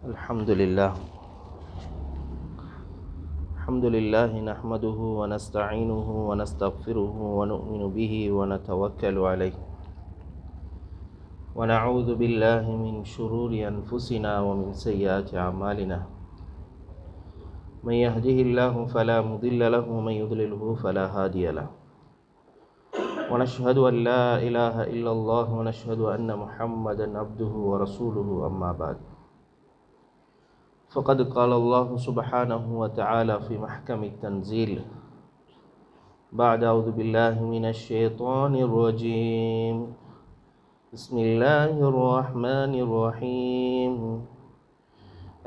الحمد لله نحمده ونستعينه ونستغفره ونؤمن به ونتوكل عليه ونعوذ بالله من شرور أنفسنا ومن سيئات أعمالنا من يهده الله فلا مضل له ومن يضلله فلا هادي له ونشهد أن لا إله إلا الله ونشهد أن محمدا عبده ورسوله أما بعد فقد قال الله سبحانه وتعالى في محكم التنزيل بعد أعوذ بالله من الشيطان الرجيم بسم الله الرحمن الرحيم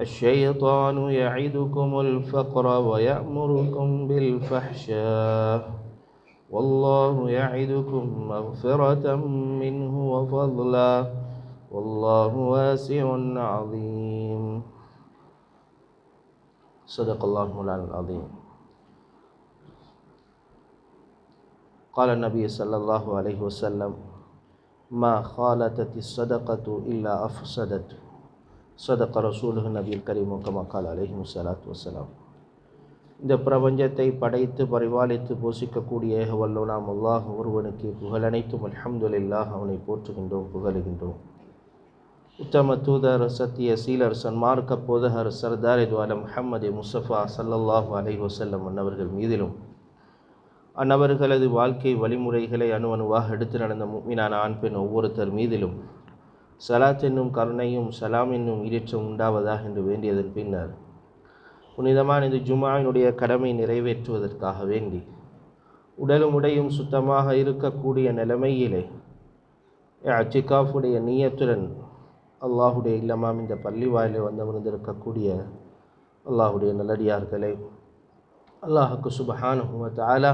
الشيطان يعدكم الفقر ويأمركم بالفحشاء والله يعدكم مغفرة منه وفضلا والله واسع عليم صدق الله العظيم قال النبي صلى الله عليه وسلم ما خالتت الصدقة إلا أفسدت صدق رسوله النبي الكريم كما قال عليه الصلاة والسلام. இந்த பிரபஞ்சத்தை படைத்து பரிபாலித்து போஷிக்கக்கூடிய ஏகவல்லோனாம் அல்லாஹ் ஒருவனுக்கு புகழனைத்தும் அல்ஹம்துலில்லாஹ், அவனை போற்றுகின்றோம் புகழுகின்றோம். உத்தம தூதர் சத்திய சீலர் சன்மார்க்க போதகர் சர்தார் துவால முஹம்மது முஸ்தபா ஸல்லல்லாஹு அலைஹி வஸல்லம் அன்னவர்கள் மீதிலும் அன்னவர்களது வாழ்க்கை வழிமுறைகளை அணுவணுவாக எடுத்து நடந்த முஃமினான ஆண் பெண் ஒவ்வொருத்தர் மீதிலும் சலாத் என்னும் கருணையும் சலாம் என்னும் ஈடேற்றம் உண்டாவதாக என்று வேண்டியதன் பின்னர் புனிதமான இந்த ஜும்ஆவினுடைய கடமை நிறைவேற்றுவதற்காக வேண்டி உடலும் உடையும் சுத்தமாக இருக்கக்கூடிய நிலைமையிலே இஅ்திகாஃபுடைய நியத்துடன் அல்லாஹுடைய இல்லமாம் இந்த பள்ளி வாயிலே வந்தமர்ந்திருக்கக்கூடிய அல்லாஹுடைய நல்லடியார்களே, அல்லாஹுக்கு சுப்ஹானஹு வ தஆலா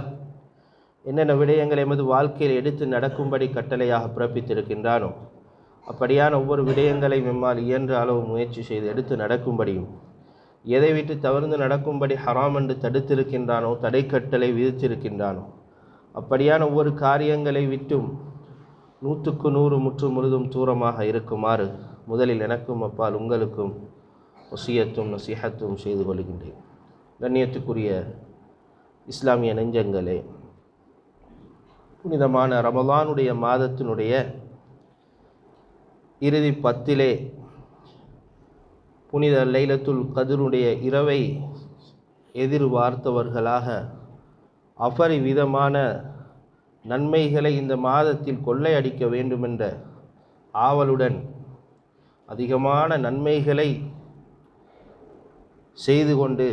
என்னென்ன விடயங்களை எமது வாழ்க்கையில் எடுத்து நடக்கும்படி கட்டளையாக பிறப்பித்திருக்கின்றானோ அப்படியான ஒவ்வொரு விடயங்களை நம்மால் இயன்ற அளவு முயற்சி செய்து எடுத்து நடக்கும்படியும், எதை விட்டு தவிர்த்து நடக்கும்படி ஹராம் என்று தடுத்திருக்கின்றானோ, தடை கட்டளை விதித்திருக்கின்றானோ அப்படியான ஒவ்வொரு காரியங்களை விட்டும் 100க்கு 100 முற்று முழுதும் தூரமாக இருக்குமாறு முதலில் எனக்கும் அப்பால் உங்களுக்கும் வசியத்தும் நசீஹத்தும் செய்து கொள்கின்றேன். கண்ணியத்துக்குரிய இஸ்லாமிய நெஞ்சங்களே, புனிதமான ரமலானுடைய மாதத்தினுடைய இறுதி 10 புனித லைலத்துல் கத்ருடைய இரவை எதிர்பார்த்தவர்களாக அபரிவிதமான நன்மைகளை இந்த மாதத்தில் கொள்ளையடிக்க வேண்டுமென்ற ஆவலுடன் அதிகமான நன்மைகளை செய்து கொண்டு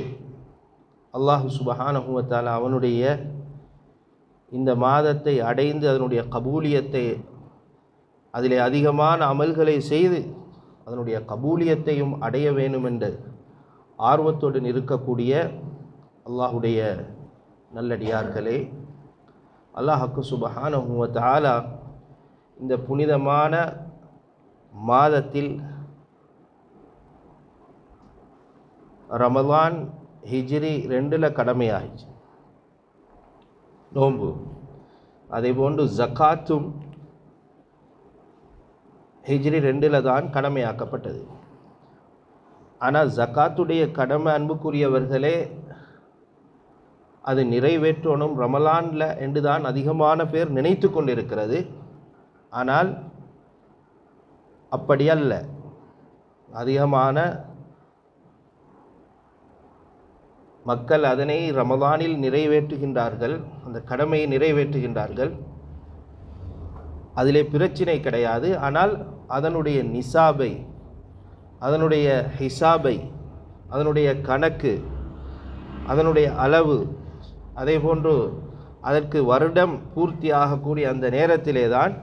அல்லாஹ் சுப்ஹானஹு வ தஆலா அவனுடைய இந்த மாதத்தை அடைந்து அதனுடைய கபூலியத்தை, அதிலே அதிகமான அமல்களை செய்து அதனுடைய கபூலியத்தையும் அடைய வேண்டும் என்ற ஆர்வத்துடன் இருக்கக்கூடிய அல்லாஹுடைய நல்லடியார்களே, அல்லாஹ்வுக்கு சுப்ஹானஹு வ தஆலா இந்த புனிதமான மாதத்தில் ரமலான் ஹிஜ்ரி 2ல் கடமையாகிச்சு நோன்பு, அதே போன்று ஜக்காத்தும் ஹிஜ்ரி 2ல் தான் கடமையாக்கப்பட்டது. ஆனால் ஜக்காத்துடைய கடமை அன்புக்குரியவர்களே அது நிறைவேற்றணும் ரமலானில் என்று தான் அதிகமான பேர் நினைத்து கொண்டிருக்கிறது. ஆனால் அப்படி அல்ல. அதிகமான மக்கள் அதனை ரமலானில் நிறைவேற்றுகின்றார்கள், அந்த கடமையை நிறைவேற்றுகின்றார்கள். அதிலே பிரச்சினை கிடையாது. ஆனால் அதனுடைய நிசாபை, அதனுடைய ஹிசாபை, அதனுடைய கணக்கு, அதனுடைய அளவு, அதே போன்று அதற்கு வருடம் பூர்த்தியாகக்கூடிய அந்த நேரத்திலே தான்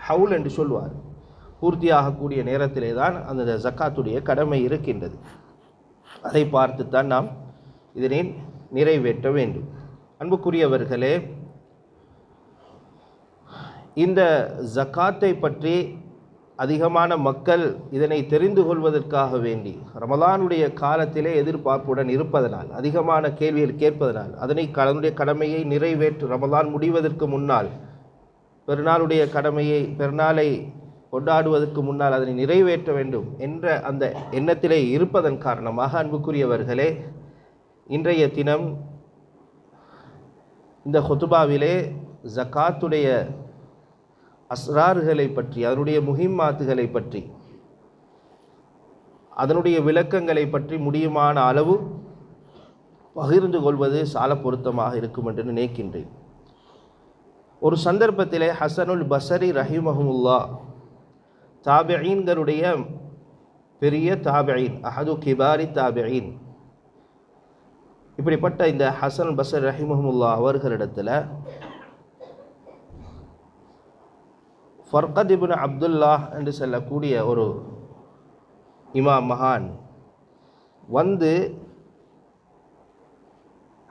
ஹவுல் என்று சொல்வார், பூர்த்தியாகக்கூடிய நேரத்திலே தான் அந்த ஜக்காத்துடைய கடமை இருக்கின்றது. அதை பார்த்துத்தான் நாம் இதனை நிறைவேற்ற வேண்டும். அன்புக்குரியவர்களே, இந்த ஜக்காத்தை பற்றி அதிகமான மக்கள் இதனை தெரிந்து கொள்வதற்காக வேண்டி ரமலானுடைய காலத்திலே எதிர்பார்ப்புடன் இருப்பதனால், அதிகமான கேள்விகள் கேட்பதனால், அதனுடைய கடமையை நிறைவேற்று ரமலான் முடிவதற்கு முன்னால் பெருநாளுடைய கடமையை, பெருநாளை கொண்டாடுவதற்கு முன்னால் அதனை நிறைவேற்ற வேண்டும் என்ற அந்த எண்ணத்திலே இருப்பதன் காரணமாக அன்புக்குரியவர்களே, இன்றைய தினம் இந்த ஹுதுபாவிலே ஜகாத்துடைய அஸ்ரார்களை பற்றி, அதனுடைய முஹிம்மாத்துகளை பற்றி, அதனுடைய விளக்கங்களை பற்றி முடியுமான அளவு பகிர்ந்து கொள்வது சால பொருத்தமாக இருக்கும் என்று நினைக்கின்றேன். ஒரு சந்தர்ப்பத்திலே ஹசனுல் பஸரி ரஹிமஹுமுல்லா, தாபிஈன்களுடைய பெரிய தாபிஈன், அஹது கிபாரி தாபிஈன், இப்படிப்பட்ட இந்த ஹசன் பஸரி ரஹிமஹுமுல்லா அவர்களிடத்தில் ஃபர்கத் இப்னு அப்துல்லாஹ் என்று சொல்லக்கூடிய ஒரு இமாம் மகான் வந்து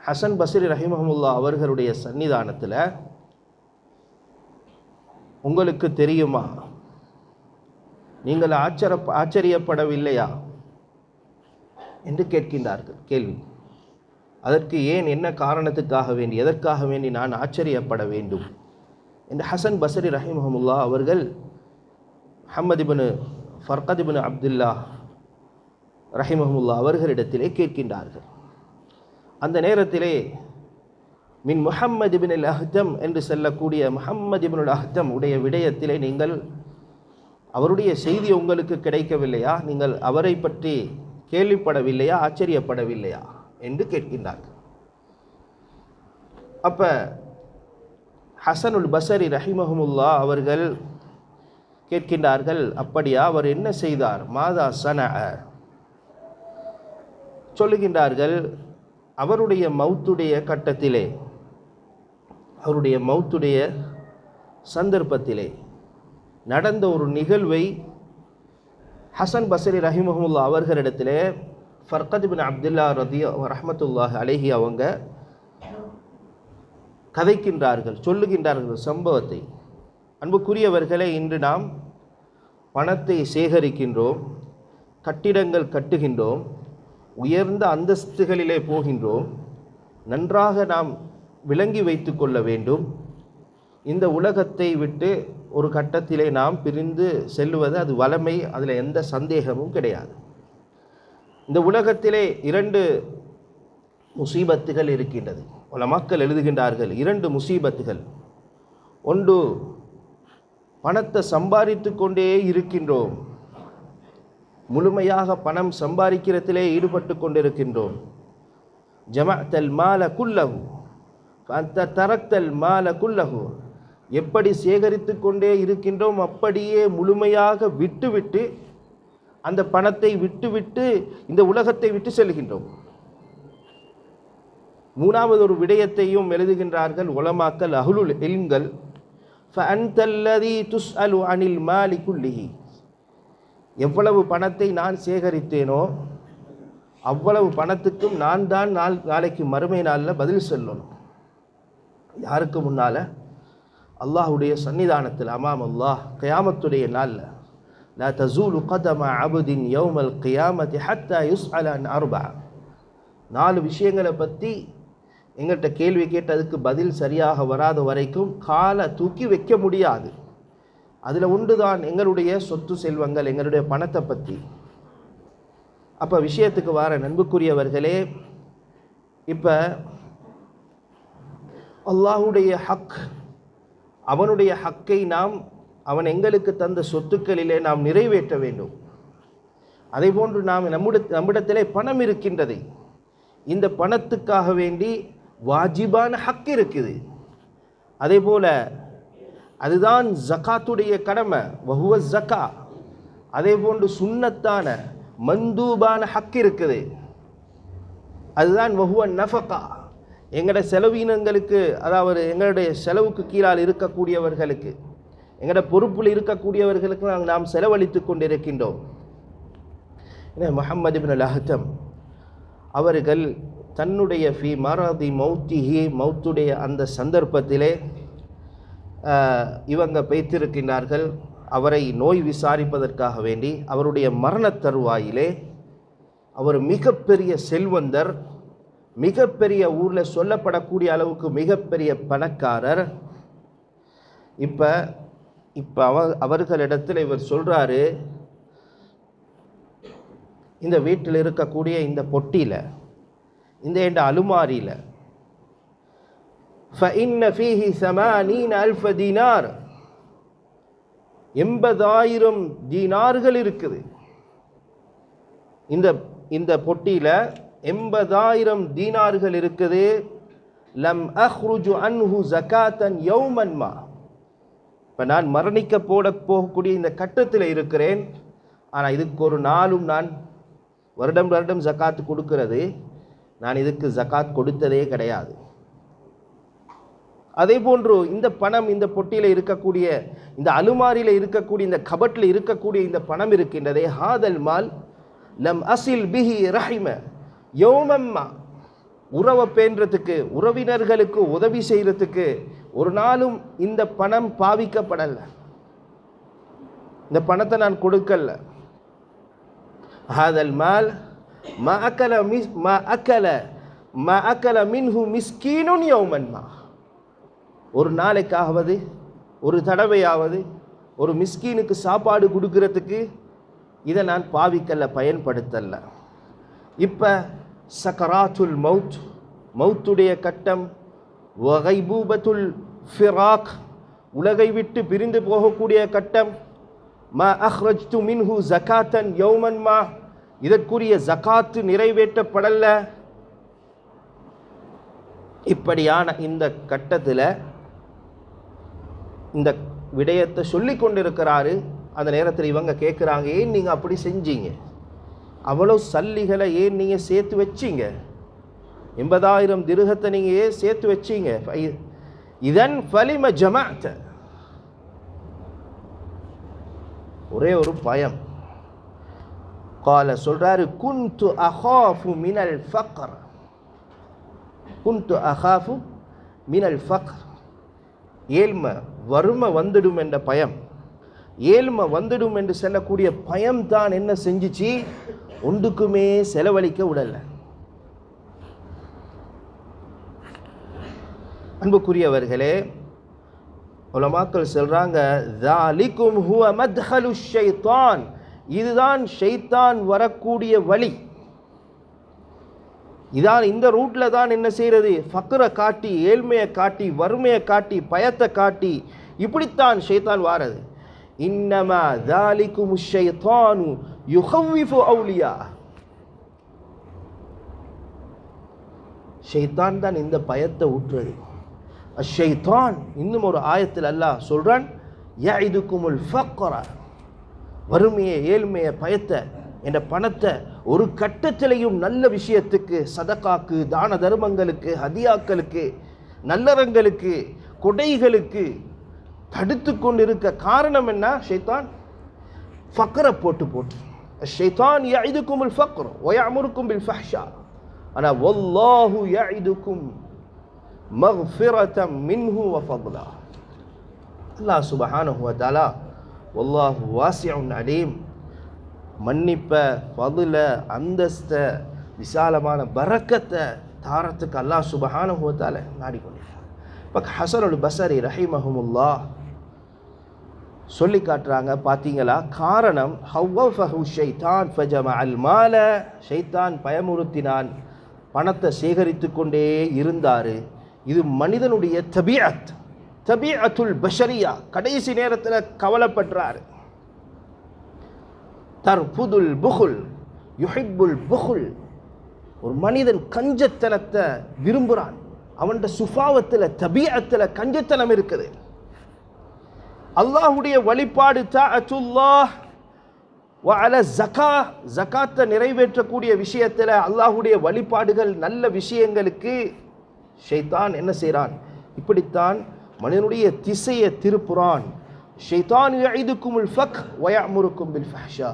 ஹசன் பஸரி ரஹிமஹுமுல்லா அவர்களுடைய சன்னிதானத்தில், உங்களுக்கு தெரியுமா, நீங்கள் ஆச்சரியப்படவில்லையா என்று கேட்கின்றார்கள் கேள்வி. அதற்கு ஏன், என்ன காரணத்துக்காக வேண்டி, எதற்காக வேண்டி நான் ஆச்சரியப்பட வேண்டும் என்று ஹசன் பஸரி ரஹிமஹுமுல்லா அவர்கள் முஹம்மது இப்னு ஃபர்கத் இப்னு அப்துல்லா ரஹிமஹுமுல்லா அவர்களிடத்திலே கேட்கின்றார்கள். அந்த நேரத்திலே மின் முஹம்மது இப்னு அல்-அஹ்தம் என்று சொல்லக்கூடிய முஹம்மது இப்னு அல்-அஹ்தம் உடைய விடயத்திலே நீங்கள், அவருடைய செய்தி உங்களுக்கு கிடைக்கவில்லையா, நீங்கள் அவரை பற்றி கேள்விப்படவில்லையா, ஆச்சரியப்படவில்லையா என்று கேட்கின்றார்கள். அப்ப ஹசனுல் பஸரி ரஹிமஹுமுல்லா அவர்கள் கேட்கின்றார்கள், அப்படியா, அவர் என்ன செய்தார், மாதா சனஅ, சொல்லுகின்றார்கள், அவருடைய மௌத்துடைய கட்டத்திலே, அவருடைய மௌத்துடைய சந்தர்ப்பத்திலே நடந்த ஒரு நிகழ்வை ஹசன் பஸரி ரஹிமஹுமுல்லா அவர்களிடத்திலே ஃபர்கத் இப்னு அப்துல்லா ரஹ்மத்துல்லாஹி அலைஹி அவங்க கதைக்கின்றார்கள், சொல்லுகின்றார்கள் சம்பவத்தை. அன்புக்குரியவர்களே, இன்று நாம் பணத்தை சேகரிக்கின்றோம், கட்டிடங்கள் கட்டுகின்றோம், உயர்ந்த அந்தஸ்துகளிலே போகின்றோம். நன்றாக நாம் விளங்கி வைத்து கொள்ள வேண்டும், இந்த உலகத்தை விட்டு ஒரு கட்டத்திலே நாம் பிரிந்து செல்லுவது அது வளமை, அதில் எந்த சந்தேகமும் கிடையாது. இந்த உலகத்திலே 2 முசீபத்துகள் இருக்கின்றது. உலமாக்கள் எழுதுகின்றார்கள், 2 முசீபத்துகள். ஒன்று, பணத்தை சம்பாதித்து கொண்டே இருக்கின்றோம், முழுமையாக பணம் சம்பாதிக்கிறதிலே ஈடுபட்டு கொண்டிருக்கின்றோம். ஜமஅத்தல் மால குல்லஹு ஃபஅன்த தரக்தல் மால குல்லஹு, எப்படி சேகரித்து கொண்டே இருக்கின்றோம் அப்படியே முழுமையாக விட்டுவிட்டு, அந்த பணத்தை விட்டுவிட்டு இந்த உலகத்தை விட்டு செல்கின்றோம். மூணாவது ஒரு விடயத்தையும் எழுதுகின்றார்கள் உலமாக்கள், அஹ்லுல் இல்ம்கள், ஃபஅன்தல்லதி துஸ்அலு அனில் மாலி குல்லிஹி, எவ்வளவு பணத்தை நான் சேகரித்தேனோ அவ்வளவு பணத்துக்கும் நான் தான் நாளைக்கு மறுமை நாளில் பதில் சொல்லணும். யாருக்கு முன்னால்? அல்லாஹுடைய சன்னிதானத்தில், அமாம் அல்லாஹ், கியாமத்துடைய நாளில். லா தஸூலு கதம அப்தின் யௌமல் கியாமத்தி ஹத்தா யுஸ்அல அன் அர்பா, 4 விஷயங்களை பற்றி எங்கள்கிட்ட கேள்வி கேட்டு அதுக்கு பதில் சரியாக வராத வரைக்கும் காலை தூக்கி வைக்க முடியாது. அதில் ஒன்று தான் எங்களுடைய சொத்து செல்வங்கள், எங்களுடைய பணத்தை பற்றி. அப்போ விஷயத்துக்கு வர நண்புக்குரியவர்களே, இப்போ அல்லாஹுடைய ஹக், அவனுடைய ஹக்கை நாம், அவன் எங்களுக்கு தந்த சொத்துக்களிலே நாம் நிறைவேற்ற வேண்டும். அதே போன்று நாம் நம்மிடத்திலே பணம் இருக்கின்றது, இந்த பணத்துக்காக வேண்டி வாஜிபான ஹக் இருக்குது. அதே போல் அதுதான் ஜகாத்துடைய கடமை, வஹுவ ஜக்கா. அதே போன்று சுன்னத்தான மந்தூபான ஹக் இருக்குது, அதுதான் வஹுவ நஃபகா. எங்களோட செலவினங்களுக்கு, அதாவது எங்களுடைய செலவுக்கு கீழால் இருக்கக்கூடியவர்களுக்கு, எங்களோட பொறுப்பில் இருக்கக்கூடியவர்களுக்கு நாம் செலவழித்து கொண்டிருக்கின்றோம். முஹம்மது இப்னு அல்-அஹ்தம் அவர்கள் தன்னுடைய ஃபி மரதி மௌத்திஹி, மௌத்துடைய அந்த சந்தர்ப்பத்திலே இவங்க பேய்த்திருக்கின்றார்கள். அவரை நோய் விசாரிப்பதற்காக வேண்டி அவருடைய மரண தருவாயிலே, அவர் மிகப்பெரிய செல்வந்தர், மிகப்பெரிய ஊரில் சொல்லப்படக்கூடிய அளவுக்கு மிகப்பெரிய பணக்காரர். இப்போ இப்போ அவர்களிடத்தில் இவர் சொல்கிறாரு, இந்த வீட்டில் இருக்கக்கூடிய இந்த பொட்டியில், இந்த அலுமாரியில் فَإِنَّ فِيهِ 80,000 دينار 80,000 தீனார்கள் இருக்குது. இந்த பொட்டியில் 80,000 தீனார்கள் இருக்குது. லம் அஹ்ருஜு அன்ஹு ஜகாத்தன் யௌமன் மா. இப்போ நான் மரணிக்க போகக்கூடிய இந்த கட்டத்தில் இருக்கிறேன். ஆனால் இதுக்கு ஒரு நாளும் நான் வருடம் ஜகாத் கொடுக்கிறது, நான் இதுக்கு ஜகாத் கொடுத்ததே கிடையாது. அதே போன்று இந்த பணம், இந்த பொட்டியில் இருக்கக்கூடிய, இந்த அலுமாரியில் இருக்கக்கூடிய, இந்த கபட்டில் இருக்கக்கூடிய இந்த பணம் இருக்கின்றதே, ஹாதல் மால் லம் அசில் பிஹி ரஹிம யௌமம்மா. உறவை பேன்றதுக்கு, உறவினர்களுக்கு உதவி செய்கிறதுக்கு ஒரு நாளும் இந்த பணம் பாவிக்கப்படலை. இந்த பணத்தை நான் கொடுக்கல. ஹாதல் மால் மா அக்கல மின்ஹு மிஸ்கீனுன் யௌமன்மா. ஒரு நாளைக்காவது, ஒரு தடவையாவது ஒரு மிஸ்கீனுக்கு சாப்பாடு கொடுக்கறதுக்கு இதை நான் பாவிக்கல்ல, பயன்படுத்தல. இப்போ சக்கராத்துல் மவுத், மவுத்துடைய கட்டம், வகைபூபத்துல் ஃபிராக், உலகை விட்டு பிரிந்து போகக்கூடிய கட்டம், மா அஹ்ரஜ்து மின்ஹு ஜகாத்தன் யௌமன் மா, இதற்குரிய ஜகாத்து நிறைவேற்றப்படல. இப்படியான இந்த கட்டத்தில் இந்த விடயத்தை சொல்லி கொண்டிருக்கிறாரு. அந்த நேரத்தில் இவங்க கேட்குறாங்க, ஏன் நீங்கள் அப்படி செஞ்சீங்க? அவ்வளோ சல்லிகளை ஏன் நீங்கள் சேர்த்து வச்சிங்க? 80,000 திர்ஹத்தை நீங்கள் ஏன் சேர்த்து வச்சிங்க? இதன் ஃபலிம ஜமாஅத். ஒரே ஒரு பயம். கால சொல்றாரு, குன்து அகாஃபு மினல் ஃபக்ர், குன்து அகாஃபு மினல் ஃபக்ர். ஏழ்மை, வறுமை வந்துடும் என்ற பயம், ஏழ்மை வந்துடும் என்று சொல்லக்கூடிய பயம் தான் என்ன செஞ்சிச்சு, ஒன்றுக்குமே செலவழிக்க விடல. அன்புக்குரியவர்களே, உலமாக்கள் சொல்றாங்க, ذَلِكُمْ هُوَ مَدْخَلُ الشَّيْطَانِ, இதுதான் ஷைத்தான் வரக்கூடிய வழி. இதான், இந்த ரூட்டில் தான் என்ன செய்கிறது, ஃபக்ரை காட்டி, ஏழ்மையை காட்டி, வறுமையை காட்டி, பயத்தை காட்டி, இப்படித்தான் ஷைத்தான் வாரது. இன்னமா ذَلِكُمُ الشَّيْطَانُ يُخَوِّفُ أَوْلِيَاءَهُ. ஷைத்தான் தான் இந்த பயத்தை ஊற்றுறது. அஷைத்தான், இன்னும் ஒரு ஆயத்தில் அல்லாஹ் சொல்றான், யஇதுகுமுல் ஃபக்ர, வறுமையை, ஏழ்மையை, பயத்தை, என்ற பணத்தை ஒரு கட்டத்திலையும் நல்ல விஷயத்துக்கு, சதகாக்கு, தான தர்மங்களுக்கு, ஹதியாக்களுக்கு, நல்லறங்களுக்கு, கொடைகளுக்கு தடுத்து கொண்டிருக்க காரணம் என்ன? ஷைத்தான் ஃபக்ரை போட்டு ஷைத்தான் யஇதுகுமுல் ஃபக்ர வ யஅமுருக்கும் பில் ஃபஹ்ஷா, ஆனா வல்லாஹு யஇதுகும் மக்ஃபிரத்தம் மின்ஹு வ ஃபضلا. அல்லாஹ் சுப்ஹானஹு வ தஆலா வல்லாஹு வாசிஉன் அலீம், மன்னிப்ப, ஃபதுல, அந்தஸ்த, விசாலமான பரக்கத்தை தாரத்துக்கு அல்லாஹ் சுப்ஹானஹு வ தஆலா நாடிக்கொண்டிருக்கிறார். இப்போ ஹஸனுல் பஸரி ரஹிமஹுமுல்லாஹ் சொல்லி காட்டுறாங்க, பார்த்தீங்களா, காரணம் ஹவ்வஃபஹு ஷைத்தான் ஃபஜமஅல் மால, ஷைத்தான் பயமுறுத்தினான், பணத்தை சேகரித்து கொண்டே இருந்தார். இது மனிதனுடைய தபீஅத், தபீஅத்துல் பஷரியா. கடைசி நேரத்தில் கவலைப்படுறார். தர்ஃபுதுல் புகுல் யுஹிப்புல் புகுல், ஒரு மனிதன் கஞ்சத்தனத்தை விரும்புகிறான். அவன் சுபாவத்தில், தபீஅத்தில் கஞ்சத்தனம் இருக்குது. அல்லாஹ்வுடைய வழிபாடு தஅத்துல்லாஹ் வ அல ஸகா, ஸகாத்தை நிறைவேற்றக்கூடிய விஷயத்தில் அல்லாஹ்வுடைய வழிபாடுகள், நல்ல விஷயங்களுக்கு ஷைத்தான் என்ன செய்கிறான், இப்படித்தான் மனிதனுடைய திசையை திருப்புறான். ஷைத்தான் யஇதுகுமுல் ஃபக் வ யஅமுருக்கும் பில் ஃபஹ்ஷா.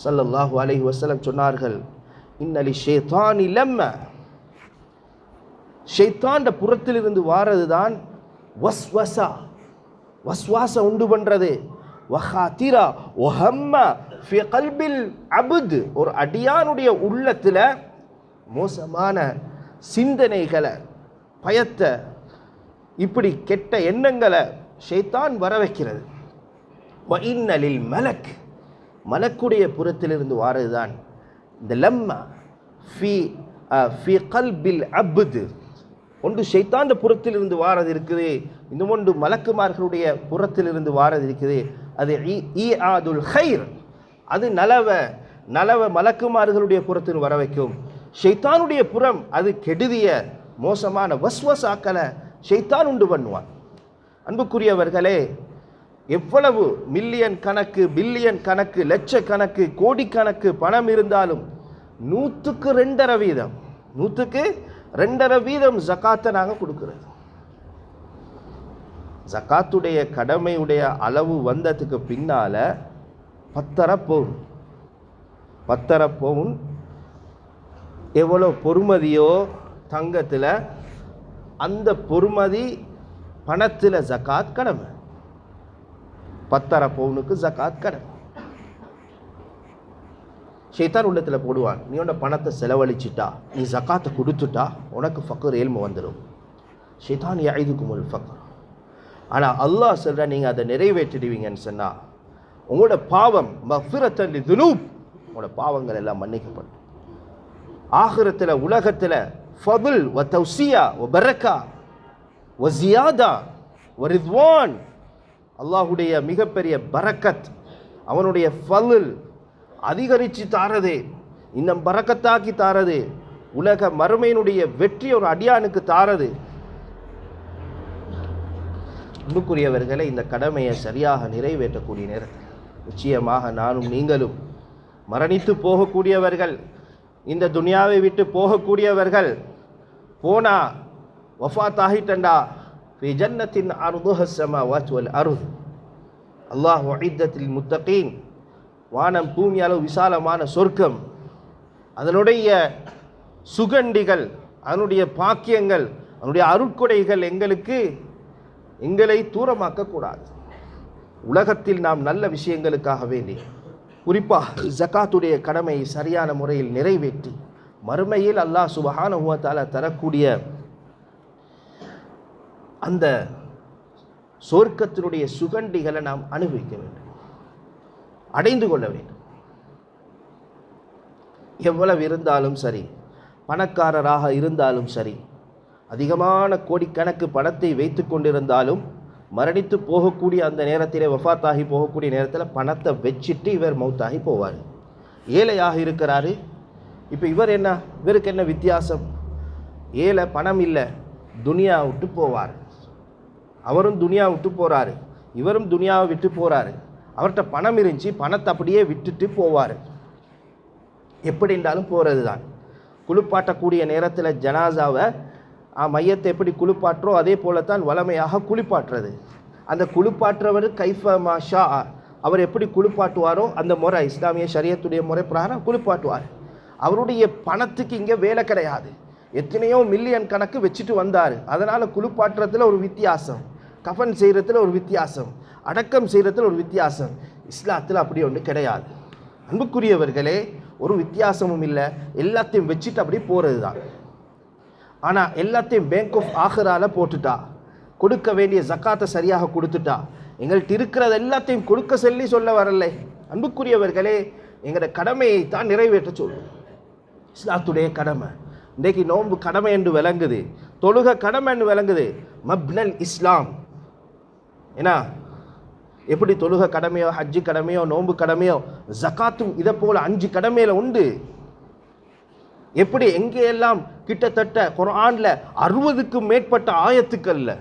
ஸல்லல்லாஹு அலைஹி வஸல்லம் சொன்னார்கள், இன்னலி ஷைத்தானி லம்ம, ஷைத்தான்ட புறத்திலிருந்து வாரது தான் வஸ்வஸா, வஸ்வாச உண்டு பண்றது, வஹாத்திரா வஹம்ம ஃபி கல்பில் அப்த், ஒரு அடியானுடைய உள்ளத்தில் மோசமான சிந்தனைகளை, பயத்தை, இப்படி கெட்ட எண்ணங்களை ஷைத்தான் வர வைக்கிறது. வ இன்னலில் மலக், மலக்குடைய புறத்திலிருந்து வாரது தான் இந்த லம்மா ஃபி கல்பில் அப்து. ஒன்று ஷைத்தாண்ட புறத்திலிருந்து வாரது இருக்குது, இன்னொன்று மலக்குமார்களுடைய புறத்திலிருந்து வாரது இருக்குது. அது ஈஆதுல் ஹைர், அது நலவ மலக்குமார்களுடைய புறத்தில் வர வைக்கும். ஷைத்தானுடைய புறம் அது கெடுதிய மோசமான வஸ்வசாக்களை ஷைத்தான் உண்டு பண்ணுவான். அன்புக்குரியவர்களே, எவ்வளவு மில்லியன் கணக்கு, பில்லியன் கணக்கு, லட்சக்கணக்கு, கோடிக்கணக்கு பணம் இருந்தாலும் 100க்கு 2.5% ஜகாத்தை நாங்கள் கொடுக்குறது. ஜகாத்துடைய கடமையுடைய அளவு வந்ததுக்கு பின்னால 10.5 பவுன் எவ்வளோ பொறுமதியோ தங்கத்தில், அந்த பொறுமதி பணத்தில் ஜகாத் கடமை. 10.5 பவுனுக்கு ஜகாத் கடமை. ஷைத்தான் உள்ளத்தில் போடுவான், நீ உன்ன பணத்தை செலவழிச்சிட்டா, நீ ஜகாத்தை கொடுத்துட்டா உனக்கு ஃபக்ர் ஏழ்மை வந்துடும். ஷைத்தான் யஇதுகுமுல் ஃபக்ர். ஆனால் அல்லாஹ் சொல்ற, நீங்கள் அதை நிறைவேற்றிடுவீங்கன்னு சொன்னால் உங்களோட பாவம் மஃபிரத்தன் லிதுனூப், உங்களோட பாவங்கள் எல்லாம் மன்னிக்கப்படும். ஆகிரத்தில் உலகத்தில் ஃபதுல் வ தௌசியா வ பரக்கா வ ஜியாதா வ ரித்வான், அல்லாஹுடைய மிகப்பெரிய பரக்கத், அவனுடைய ஃபதுல் அதிகரித்து தாரது, இன்னும் பரக்கத்தாக்கி தாரது, உலக மறுமையினுடைய வெற்றி ஒரு அடியானுக்கு தாரது. அன்புக்குரியவர்களை, இந்த கடமையை சரியாக நிறைவேற்றக்கூடிய நேரத்தில் நிச்சயமாக நானும் நீங்களும் மரணித்து போகக்கூடியவர்கள், இந்த துனியாவை விட்டு போகக்கூடியவர்கள், போனா வஃபாத் ஆகிட்டண்டா ஃபி ஜன்னத்தின் அர்துஹஸ் ஸமாவாத் வல் அர்த், அல்லாஹ் உஇத்தத்தில் முத்தகீன், வானம் பூமி அளவு விசாலமான சொர்க்கம், அதனுடைய சுகண்டிகள், அதனுடைய பாக்கியங்கள், அதனுடைய அருட்கொடைகள் எங்களை தூரமாக்கக்கூடாது. உலகத்தில் நாம் நல்ல விஷயங்களுக்காக வேண்டி, குறிப்பாக ஜகாத்துடைய கடமையை சரியான முறையில் நிறைவேற்றி மறுமையில் அல்லாஹ் சுப்ஹானஹு வ தஆலா தரக்கூடிய அந்த சொர்க்கத்தினுடைய சுகண்டிகளை நாம் அனுபவிக்க வேண்டும், அடைந்து கொள்ள வேண்டும். எவ்வளவு இருந்தாலும் சரி, பணக்காரராக இருந்தாலும் சரி, அதிகமான கோடிக்கணக்கு பணத்தை வைத்து கொண்டிருந்தாலும் மரணித்து போகக்கூடிய அந்த நேரத்திலே, வஃபாத்தாகி போகக்கூடிய நேரத்தில் பணத்தை வச்சுட்டு இவர் மௌத்தாகி போவார். ஏழையாக இருக்கிறாரு. இப்போ இவருக்கு என்ன வித்தியாசம்? ஏழை பணம் இல்லை, துனியா விட்டு போவார். அவரும் துனியா விட்டு போகிறாரு, இவரும் துனியாவை விட்டு போகிறாரு. அவர்கிட்ட பணம் இருந்துச்சு, பணத்தை அப்படியே விட்டுட்டு போவார். எப்படி இருந்தாலும் போகிறது தான். குளிப்பாட்டக்கூடிய நேரத்தில் ஜனாசாவை மையத்தை எப்படி குளிப்பாற்றோ அதே போலத்தான் வளமையாக குளிப்பாட்டுறது. அந்த குளிப்பாற்றவர் கைஃப மாஷா, அவர் எப்படி குளிப்பாட்டுவாரோ அந்த முறை, இஸ்லாமிய ஷரியத்துடைய முறை பிரகாரம் குளிப்பாட்டுவார். அவருடைய பணத்துக்கு இங்கே வேலை கிடையாது. எத்தனையோ மில்லியன் கணக்கு வச்சுட்டு வந்தார். அதனால் குளிப்பாட்டுறதுல ஒரு வித்தியாசம், கஃன் செய்கிறதுல ஒரு வித்தியாசம், அடக்கம் செய்கிறதுல ஒரு வித்தியாசம். இஸ்லாத்தில் அப்படி ஒன்று கிடையாது. அன்புக்குரியவர்களே, ஒரு வித்தியாசமும் இல்லை, எல்லாத்தையும் வச்சுட்டு அப்படி போகிறது தான். ஆனால் எல்லாத்தையும் பேங்க் ஆஃப் ஆஹிரால போட்டுட்டா, கொடுக்க வேண்டிய ஜக்காத்தை சரியாக கொடுத்துட்டா, எங்கள்கிட்ட இருக்கிறது எல்லாத்தையும் கொடுக்க சொல்ல வரலை. அன்புக்குரியவர்களே, எங்களோட கடமையை தான் நிறைவேற்ற சொல்லும் இஸ்லாத்துடைய கடமை. இன்றைக்கு நோன்பு கடமை என்று விளங்குது, தொழுகை கடமை என்று விளங்குது. மப்னல் இஸ்லாம் ஏன்னா, எப்படி தொழுகை கடமையோ, ஹஜ்ஜு கடமையோ, நோன்பு கடமையோ, ஜக்காத்தும் இதை போல் 5 கடமையில் உண்டு. எப்படி எங்கெல்லாம் கிட்டத்தட்ட குர்ஆன்ல 60க்கும் மேற்பட்ட ஆயத்துக்கள்ல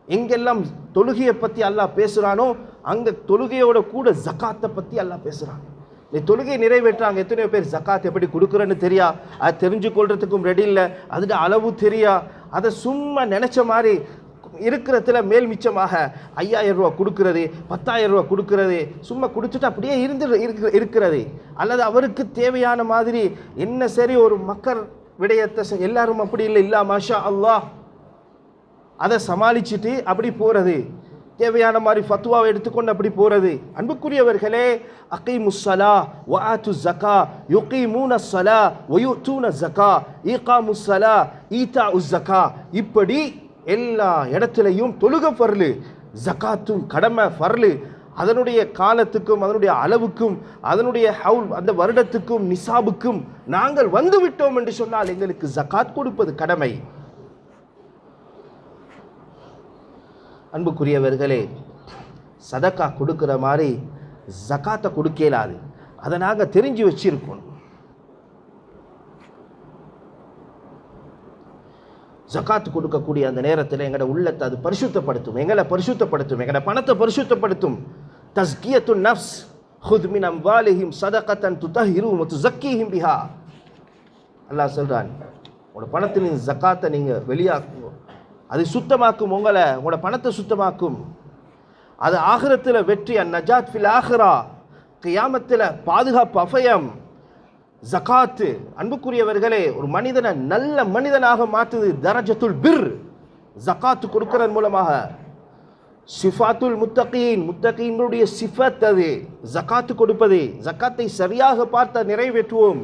எங்கெல்லாம் தொழுகையை பற்றி அல்லாஹ் பேசுகிறானோ, அங்கே தொழுகையோட கூட ஜக்காத்தை பற்றி அல்லாஹ் பேசுகிறான். இந்த தொழுகை நிறைவேற்றாங்க. எத்தனையோ பேர் ஜக்காத் எப்படி கொடுக்குறேன்னு தெரியா, அதை தெரிஞ்சு கொள்றதுக்கும் ரெடி இல்லை, அதோட அளவு தெரியா, அதை சும்மா நினச்ச மாதிரி இருக்கிறதுல மேல் மிச்சமாக 5000 ரூபா கொடுக்கறது, 10,000 ரூபா கொடுக்கறது, சும்மா கொடுத்துட்டு அப்படியே இருக்கிறது. அல்லது அவருக்கு தேவையான மாதிரி என்ன சரி ஒரு மக்கள் விடயத்தை எல்லாரும் அப்படி இல்லை, இல்லா மாஷா அல்லாஹ் அதை சமாளிச்சுட்டு அப்படி போகிறது, தேவையான மாதிரி ஃபத்வாவை எடுத்துக்கொண்டு அப்படி போகிறது. அன்புக்குரியவர்களே, அகீமுஸ்ஸலா வ ஆத்துஸ்ஸகா யுகீமூனஸ்ஸலா வ யுத்தூனஸ்ஸகா இகாமுஸ்ஸலா ஈதாஉஸ்ஸகா, இப்படி எல்லா இடத்துலையும் தொழுகை ஃபர்லு, ஜகாத்தும் கடமை ஃபர்லு. அதனுடைய காலத்துக்கும் அதனுடைய அளவுக்கும் அதனுடைய ஹவுல் அந்த வருடத்துக்கும் நிசாபுக்கும் நாங்கள் வந்து விட்டோம் என்று சொன்னால் எங்களுக்கு ஜகாத் கொடுப்பது கடமை. அன்புக்குரியவர்களே, சதக்கா கொடுக்கிற மாதிரி ஜகாத்தை கொடுக்கலாது. அதை நாங்கள் தெரிஞ்சு வச்சிருக்கணும். ஜகாத்து கொடுக்கக்கூடிய அந்த நேரத்தில் எங்களோட உள்ளத்தை அது பரிசுத்தப்படுத்தும், எங்களை பரிசுத்தப்படுத்தும், எங்களோட பணத்தை பரிசுத்தப்படுத்தும். தஸ்கியத்துன் நஃப்ஸ் ஹுத் மின் அம்வாலிஹிம் சதகத்தன் துதஹிருஹும் வ துஸக்கீஹிம் பிஹா. அல்லாஹ் சொல்றான், உங்களோட பணத்தின் ஜகாத்தை நீங்கள் வெளியாக்குங்க, அது சுத்தமாக்கும், உங்களோட பணத்தை சுத்தமாக்கும். அது ஆகிரத்தில் வெற்றி, அந்நஜாத் ஃபில் ஆஹிரா, கியாமத்தில் பாதுகாப்பு, அபயம். ஜகாத்து அன்புக்குரியவர்களே ஒரு மனிதனை நல்ல மனிதனாக மாற்றுது. தரஜத்துல் பிர் ஜகாத்து கொடுக்கறதன் மூலமாக. சிஃபாத்துல் முத்தகீன், முத்தகீன்களுடைய சிஃபத் அது ஜகாத்து கொடுப்பது. ஜகாத்தை சரியாக பார்த்த நிறைவேற்றுவோம்.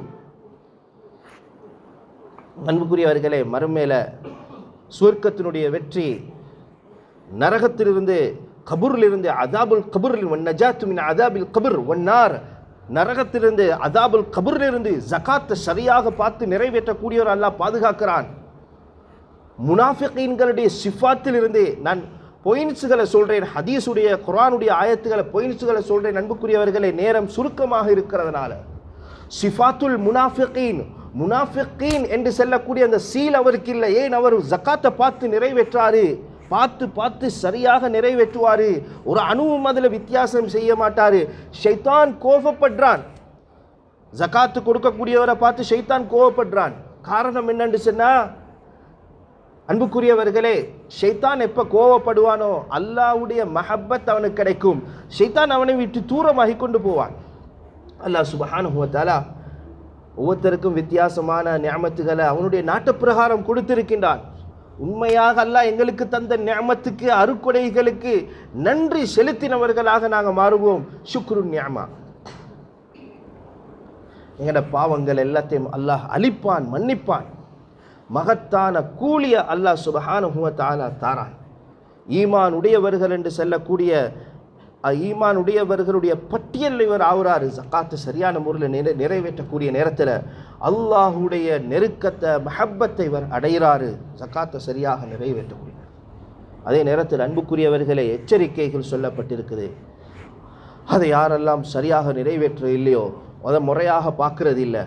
அன்புக்குரியவர்களே, மறுமேல சுவர்க்கத்தினுடைய வெற்றி, நரகத்திலிருந்து கபூரிலிருந்து அதாபுல் கபூரில் வன்னஜாத்து மின் அதாபில் கபூர் வன்னார், நரகத்திலிருந்து அதாபுல் கபூரிலிருந்து ஜகாத்தை சரியாக பார்த்து நிறைவேற்றக்கூடியவர் அல்லாஹ் பாதுகாக்கிறான். முனாஃபிகீன்களுடைய சிஃபாத்திலிருந்து நான் பொயின்ஸுகளை சொல்கிறேன், ஹதீஸுடைய குர்ஆனுடைய ஆயத்துக்களை பொயின்ஸுகளை சொல்கிறேன். அன்புக்குரியவர்களே, நேரம் சுருக்கமாக இருக்கிறதுனால சிஃபாத்துல் முனாஃபிகீன், முனாஃபிகீன் என்று சொல்லக்கூடிய அந்த சீல் அவருக்கு இல்லை. ஏன்? அவர் ஜகாத்தை பார்த்து நிறைவேற்றாரு, பார்த்து பார்த்து சரியாக நிறைவேற்றுவார். ஒரு அணுவும் அதில் வித்தியாசம் செய்ய மாட்டார். ஷைத்தான் கோபப்படுறான், ஜகாத்து கொடுக்கக்கூடியவரை பார்த்து ஷைத்தான் கோபப்படுறான். காரணம் என்னன்னு சொன்னால், அன்புக்குரியவர்களே, ஷைத்தான் எப்போ கோபப்படுவானோ அல்லாஹ்வுடைய மஹப்பத் அவனுக்கு கிடைக்கும். ஷைத்தான் அவனை விட்டு தூரமாகி கொண்டு போவான். அல்லாஹ் சுப்ஹானஹு வ தஆலா ஒவ்வொருத்தருக்கும் வித்தியாசமான நிஅமத்துகளை அவனுடைய நாட்டு பிரகாரம் கொடுத்திருக்கின்றான். உண்மையாக அல்லாஹ் எங்களுக்கு தந்த நிஅமத்துக்கு, அருக்கொடைகளுக்கு நன்றி செலுத்தினவர்களாக நாங்கள் மாறுவோம். ஷுக்ரு நிஅமா. எங்களோட பாவங்கள் எல்லாத்தையும் அல்லாஹ் அழிப்பான், மன்னிப்பான். மகத்தான கூலிய அல்லாஹ் சுப்ஹானஹு வ தஆலா தாரான். ஈமான் உடையவர்கள் என்று சொல்லக்கூடிய ஈமான் உடையவர்களுடைய பட்டியலில் இவர் ஆகிறாரு. ஜகாத்து சரியான முறையில் நிறைவேற்றக்கூடிய நேரத்தில் அல்லாஹுடைய நெருக்கத்தை, மஹப்பத்தை இவர் அடைகிறாரு. ஜகாத்தை சரியாக நிறைவேற்றக்கூடிய அதே நேரத்தில் அன்புக்குரியவர்களே, எச்சரிக்கைகள் சொல்லப்பட்டிருக்குது. அதை யாரெல்லாம் சரியாக நிறைவேற்ற இல்லையோ, அதை முறையாக பார்க்கறது இல்லை,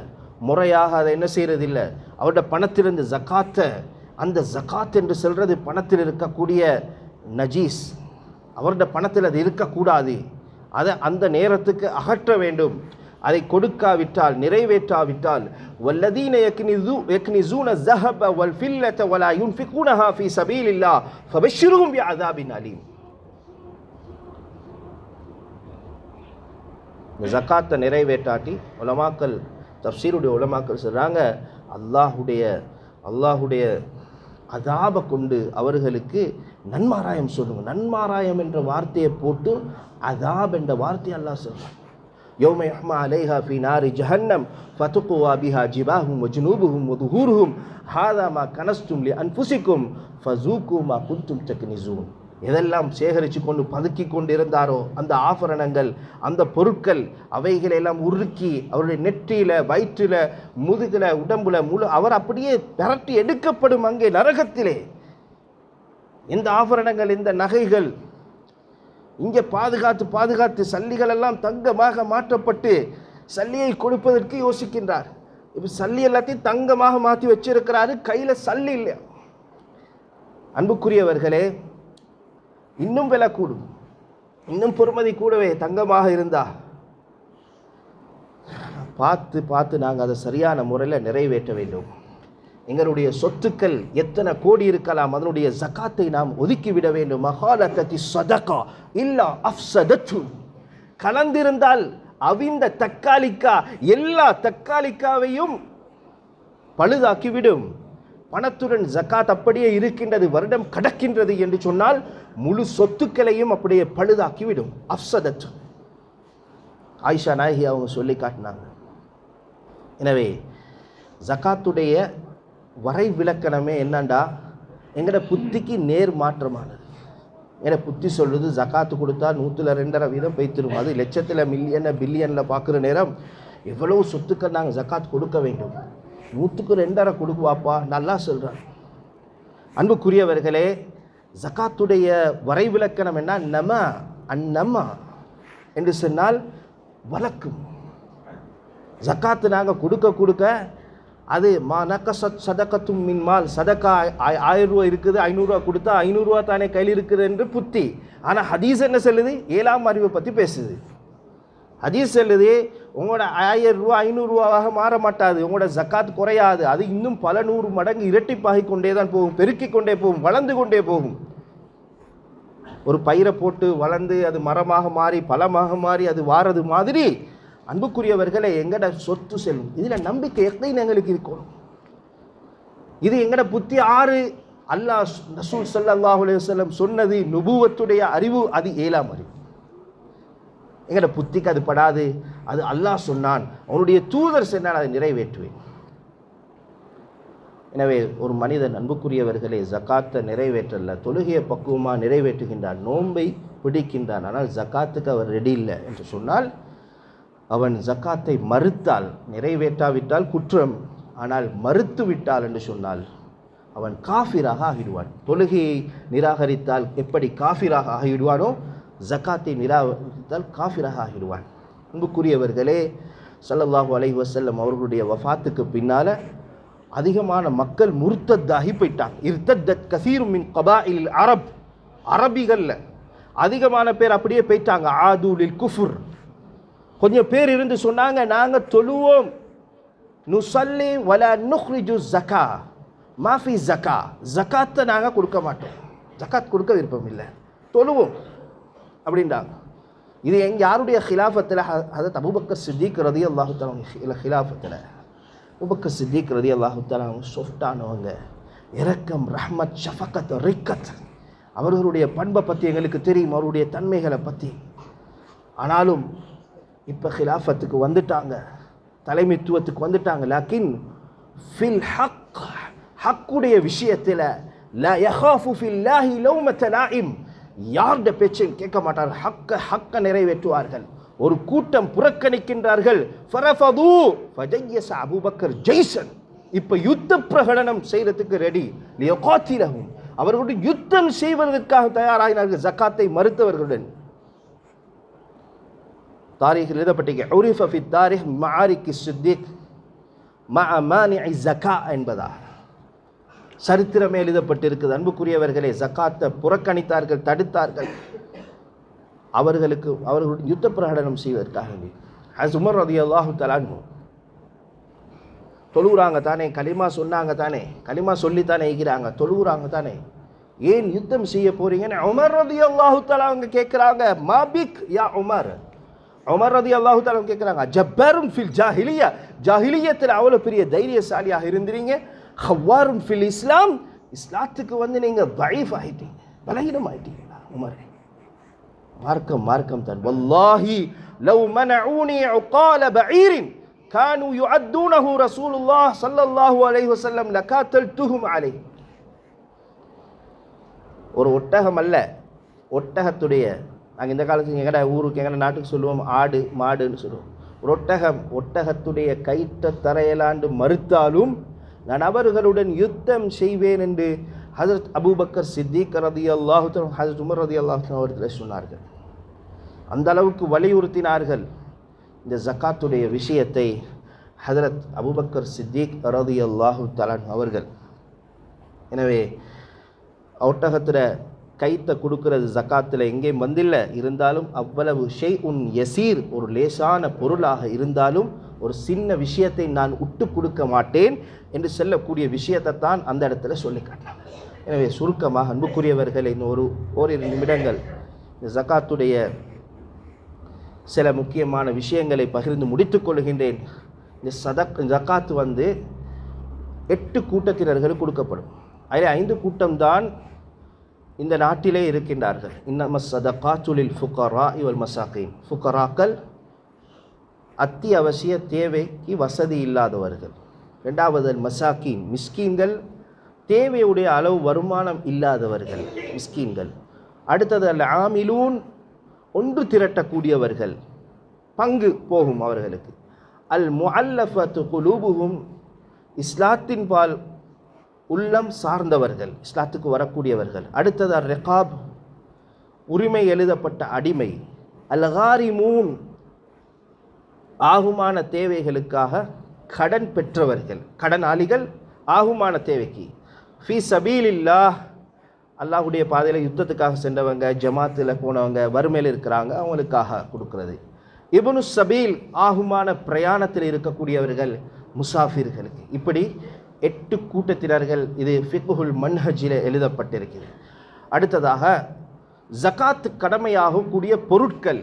முறையாக அதை என்ன செய்கிறது இல்லை, அவருடைய பணத்திலிருந்து ஜகாத்தை, அந்த ஜகாத் என்று சொல்கிறது பணத்தில் இருக்கக்கூடிய நஜீஸ், அவருடைய பணத்தில் அது இருக்கக்கூடாது. அதை அந்த நேரத்துக்கு அகற்ற வேண்டும். அதை கொடுக்காவிட்டால், நிறைவேற்றாவிட்டால், வல்லதீன யக்னிஸூன ஸஹப வல் ஃபில்லத வலா யுன்ஃபிகூனஹா ஃபீ ஸபீலில்லாஹ் ஃபபஷ்ஷிர்ஹும் பிஅஸாபின் அலீம். ஜகாத்தை நிறைவேற்றாட்டி உலமாக்கள், தஃப்சீருடைய உலமாக்கள் சொல்கிறாங்க, அல்லாஹுடைய அதாபை கொண்டு அவர்களுக்கு நன்மாராயம் சொல்லுங்க. நன்மாராயம் என்ற வார்த்தையை போட்டு அதாப் என்ற வார்த்தையை அல்லாஹ் சொல்றான். யௌம யஹ்மா அலைஹா ஃபீ நாரி ஜஹன்னம் ஃபதுக்வா பிஹா ஜிபாஹும் வ ஜுனூபுஹும் வ துஹூருஹும் ஹாதா மா கனஸ்தும் லி அன்ஃபுஸிக்கும் ஃபஸூகு மா குன்தும் தக்னிஸூன். எதெல்லாம் சேகரித்து கொண்டு பதுக்கி கொண்டு இருந்தாரோ அந்த ஆபரணங்கள், அந்த பொருட்கள், அவைகளெல்லாம் உருக்கி அவருடைய நெற்றியில், வயிற்றில், முதுகில், உடம்புல முழு அவர் அப்படியே விரட்டி எடுக்கப்படும் அங்கே நரகத்திலே. இந்த ஆபரணங்கள், இந்த நகைகள் இங்கே பாதுகாத்து சல்லிகள் எல்லாம் தங்கமாக மாற்றப்பட்டு சல்லியை கொடுப்பதற்கு யோசிக்கின்றார். இப்போ சல்லி எல்லாத்தையும் தங்கமாக மாற்றி வச்சிருக்கிறாரு, கையில் சல்லி இல்லை. அன்புக்குரியவர்களே, இன்னும் விலை கூடும், இன்னும் பொறுமதி கூடவே தங்கமாக இருந்தா. பார்த்து நாங்கள் அதை சரியான முறையில் நிறைவேற்ற வேண்டும். எங்களுடைய சொத்துக்கள் எத்தனை கோடி இருக்கலாம், அதனுடைய ஜகாத்தை நாம் ஒதுக்கிவிட வேண்டும். மகாலகதி சதகா இல்லா அஃப்ஸதத்து. கலந்திருந்தால் அவிந்த தக்காளிக்கா எல்லா தக்காளிக்காவையும் பழுதாக்கிவிடும். பணத்துடன் ஜகாத் அப்படியே இருக்கின்றது, வருடம் கடக்கின்றது என்று சொன்னால் முழு சொத்துக்களையும் அப்படியே பழுதாக்கிவிடும். அஃப்ஸதத்து. ஆயிஷா நாயகி அவங்க சொல்லி காட்டினாங்க. எனவே ஜகாத்துடைய வரை விளக்கணமே என்னண்டா, எங்களோட புத்திக்கு நேர் மாற்றமானது. ஏன்னா புத்தி சொல்லுது ஜக்காத்து கொடுத்தா 100-2.5 வீதம் போய்த்திரும். அது லட்சத்தில் மில்லியனை பில்லியனில் பார்க்குற நேரம் எவ்வளோ சொத்துக்கள் நாங்கள் ஜக்காத் கொடுக்க வேண்டும், 100க்கு 2.5 கொடுக்குவாப்பா நல்லா சொல்கிறான். அன்புக்குரியவர்களே, ஜக்காத்துடைய வரைவிலக்கணம் என்ன? அந்நமா என்று சொன்னால் வழக்கும். ஜக்காத்து நாங்கள் கொடுக்க அது சதக்கத்தும் மின்மால், சதக்கா 1000 ரூபா இருக்குது, 500 ரூபா கொடுத்தா 500 ரூபா தானே கையில் இருக்குது என்று புத்தி. ஆனால் ஹதீஸ் என்ன சொல்லுது? 7ஆம் அறிவை பற்றி பேசுது. ஹதீஸ் சொல்லுது உங்களோட 1000 ரூபா 500 ரூபாவாக மாற மாட்டாது, உங்களோட ஜக்காத் குறையாது, அது இன்னும் பல 100 மடங்கு இரட்டிப்பாகி கொண்டே தான் போகும், பெருக்கிக் கொண்டே போகும், வளர்ந்து கொண்டே போகும். ஒரு பயிரை போட்டு வளர்ந்து அது மரமாக மாறி பழமாக மாறி அது வாரது மாதிரி அன்புக்குரியவர்களை எங்கட சொத்து செல்லும். இதில் நம்பிக்கை யக்கீன் எங்களுக்கு இருக்கணும். இது எங்கட புத்தி 6 அல்லாஹ் ரசூல் ஸல்லல்லாஹு அலைஹி வஸல்லம் சொன்னது நுபுவத்துடைய அறிவு, அது 7ஆம் அறிவு. எங்கட புத்திக்கு அது படாது. அது அல்லாஹ் சொன்னான், அவனுடைய தூதர் சொன்னான், அதை நிறைவேற்றுவேன். எனவே ஒரு மனிதன் அன்புக்குரியவர்களை ஜக்காத்தை நிறைவேற்றல, தொழுகையை பக்குவமாக நிறைவேற்றுகின்றான், நோன்பை பிடிக்கின்றான், ஆனால் ஜக்காத்துக்கு அவர் ரெடி இல்லை என்று சொன்னால், அவன் ஜக்காத்தை மறுத்தால், நிறைவேற்றாவிட்டால் குற்றம், ஆனால் மறுத்து விட்டால் என்று சொன்னால் அவன் காஃபிராக ஆகிடுவான். தொழுகையை நிராகரித்தால் எப்படி காஃபிராக ஆகிடுவானோ, ஜக்காத்தை நிராகரித்தால் காஃபிராக ஆகிடுவான். அன்புக்குரியவர்களே, ஸல்லல்லாஹு அலைஹி வஸல்லம் அவர்களுடைய வஃபாத்துக்கு பின்னால் அதிகமான மக்கள் முர்த்தத்தாகி போயிட்டாங்க. இர்தத்தத் கஸீரும் மின் கபாயில் அரப், அரபிகளில் அதிகமான பேர் அப்படியே போயிட்டாங்க. ஆதூலில் குஃபுர். கொஞ்சம் பேர் இருந்து சொன்னாங்க, நாங்கள் தொழுவோம், நுசல்லி வலா நுஹ்ரிஜு ஜக்கா மாஃபி ஜக்கா, ஜக்காத்தை நாங்கள் கொடுக்க மாட்டோம், ஜக்காத் கொடுக்க விருப்பம் இல்லை, தொழுவோம் அப்படின்றாங்க. இது யாருடைய ஹிலாஃபத்தில்? ஹதரத் அபூபக்கர் சித்திக் ரலியல்லாஹு தஆலா ஹிலாஃபத்தில். அபூபக்கர் சித்திக் ரலியல்லாஹு தஆலா சாஃப்டானவங்க, இரக்கம், ரஹ்மத், ஷஃபகத், ரிக்கத், அவர்களுடைய பண்பை பற்றி எங்களுக்கு தெரியும், அவருடைய தன்மைகளை பற்றி. ஆனாலும் இப்போ ஹிலாஃபத்துக்கு வந்துட்டாங்க, தலைமைத்துவத்துக்கு வந்துட்டாங்க. லாக்கின் ஃபில் ஹக், ஹக்குடைய விஷயத்தில் லா யஹாஃபு ஃபில்லாஹி லௌமத லாயிம், யாருடைய பேச்சையும் கேட்க மாட்டார்கள், ஹக்க நிறைவேற்றுவார்கள். ஒரு கூட்டம் புறக்கணிக்கின்றார்கள். ஃபரஃபது ஃபஜய்யஸ அபூபக்கர் ஜெய்சன், இப்போ யுத்த பிரகடனம் செய்யறதுக்கு ரெடி. லியகாத்திலஹும், அவர்களுடைய யுத்தம் செய்வதற்காக தயாராகினார்கள் ஜக்காத்தை மறுத்தவர்களுடன். தாரீഖில் எழுதப்பட்டிருக்க உரிஃப ஃபி தாரீഖ் மஆரிக் சித்திக் மஅ மானிஇ ஜக்கா என்பதா சரித்திரமே எழுதப்பட்டிருக்குது. அன்புக்குரியவர்களே, ஜக்காத்தை புறக்கணித்தார்கள், தடுத்தார்கள். அவர்களுடைய யுத்த பிரகடனம் செய்வதற்காக ஹஸ் உமர் ரலியல்லாஹு தஆலா அன்ஹு தொழுகிறாங்க தானே, கலிமா சொன்னாங்க தானே, கலிமா சொல்லித்தானே இருக்கிறாங்க, தொழுகிறாங்க தானே, ஏன் யுத்தம் செய்ய போறீங்கன்னு உமர் ரலியல்லாஹு தஆலா அவங்க கேட்குறாங்க. மாபிக் யா உமர், உமர் ரலியல்லாஹு தஆலா கேட்குறாங்க, ஜப்பரும் ஃபில் ஜாஹிலியா, ஜாஹிலியத்தில் அவ்வளோ பெரிய தைரியசாலியாக இருந்தீங்க, ஹவாரும் ஃபில் இஸ்லாம், இஸ்லாத்துக்கு வந்து நீங்கள் தஈஃப் ஆகிட்டீங்க, பலகீனம் ஆகிட்டீங்களா உமர்? மார்க்கம் தான். வல்லாஹி லவ் மனஊனி உகால பஈரின் கானு யுஅத்தூனஹு ரசூலுல்லாஹ் ஸல்லல்லாஹு அலைஹி வஸல்லம் லகாத்தல்துஹும் அலைஹி. ஒரு ஒட்டகம் அல்ல, ஒட்டகத்துடைய, நாங்கள் இந்த காலத்துக்கு எங்கட ஊருக்கு எங்கட நாட்டுக்கு சொல்லுவோம் ஆடு மாடுன்னு சொல்லுவோம். ஒரு ஒட்டகத்துடைய கயிற்ற தரையலாண்டு மறுத்தாலும் நான் அவர்களுடன் யுத்தம் செய்வேன் என்று ஹஜரத் அபூபக்கர் சித்திக் ரலியல்லாஹு தஆலா, ஹஜரத் உமர் ரலியல்லாஹு தஆலா அவர்கள் சொன்னார்கள். அந்த அளவுக்கு வலியுறுத்தினார்கள் இந்த ஜக்காத்துடைய விஷயத்தை ஹஜரத் அபூபக்கர் சித்திக் ரலியல்லாஹு தஆலா அவர்கள். எனவே ஒட்டகத்தில் கைத்தை கொடுக்கறது ஜக்காத்தில் எங்கேயும் வந்தில்லை, இருந்தாலும் அவ்வளவு ஷைஉன் யசீர், ஒரு லேசான பொருளாக இருந்தாலும் ஒரு சின்ன விஷயத்தை நான் விட்டு கொடுக்க மாட்டேன் என்று சொல்லக்கூடிய விஷயத்தை தான் அந்த இடத்துல சொல்லி காட்டினாங்க. எனவே சுருக்கமாக அன்புக்குரியவர்கள், இன்னும் ஓரிரு நிமிடங்கள் இந்த ஜக்காத்துடைய சில முக்கியமான விஷயங்களை பகிர்ந்து முடித்துக் கொள்கின்றேன். இந்த ஜக்காத்து வந்து 8 கூட்டத்தினர்களுக்கு கொடுக்கப்படும். அதில் 5 கூட்டம்தான் இந்த நாட்டிலே இருக்கின்றார்கள். இன்னம ஸதகாத்து லில் ஃபுகராஇ வல் மசாகீன், ஃபுகராக்கள், அத்தியாவசிய தேவைக்கு வசதி இல்லாதவர்கள். 2வது மசாக்கீன், மிஸ்கீன்கள், தேவையுடைய அளவு வருமானம் இல்லாதவர்கள் மிஸ்கீன்கள். அடுத்தது அல் ஆமிலூன், ஒன்று திரட்டக்கூடியவர்கள், பங்கு போகும் அவர்களுக்கு. அல் முஅல்லஃபத்து குலூபுஹும், இஸ்லாத்தின் பால் உள்ளம் சார்ந்தவர்கள், இஸ்லாத்துக்கு வரக்கூடியவர்கள். அடுத்தது அர் ரிகாப், உரிமை எழுதப்பட்ட அடிமை. அல் காரிமூன், ஆகுமான தேவைகளுக்காக கடன் பெற்றவர்கள், கடனாளிகள் ஆகுமான தேவைக்கு. ஃபீ சபீலில்லாஹ், அல்லாஹ்வுடைய பாதையில் யுத்தத்துக்காக சென்றவங்க, ஜமாத்தில் போனவங்க, வறுமையில் இருக்கிறாங்க, அவங்களுக்காக கொடுக்கிறது. இப்னு சபீல், ஆகுமான பிரயாணத்தில் இருக்கக்கூடியவர்கள், முசாஃபிர்களுக்கு. இப்படி 8 கூட்டத்தினர்கள் இது ஃபிக்ஹுல் மன்ஹஜில் எழுதப்பட்டிருக்கிறது. அடுத்ததாக ஜகாத் கடமையாகக்கூடிய பொருட்கள்,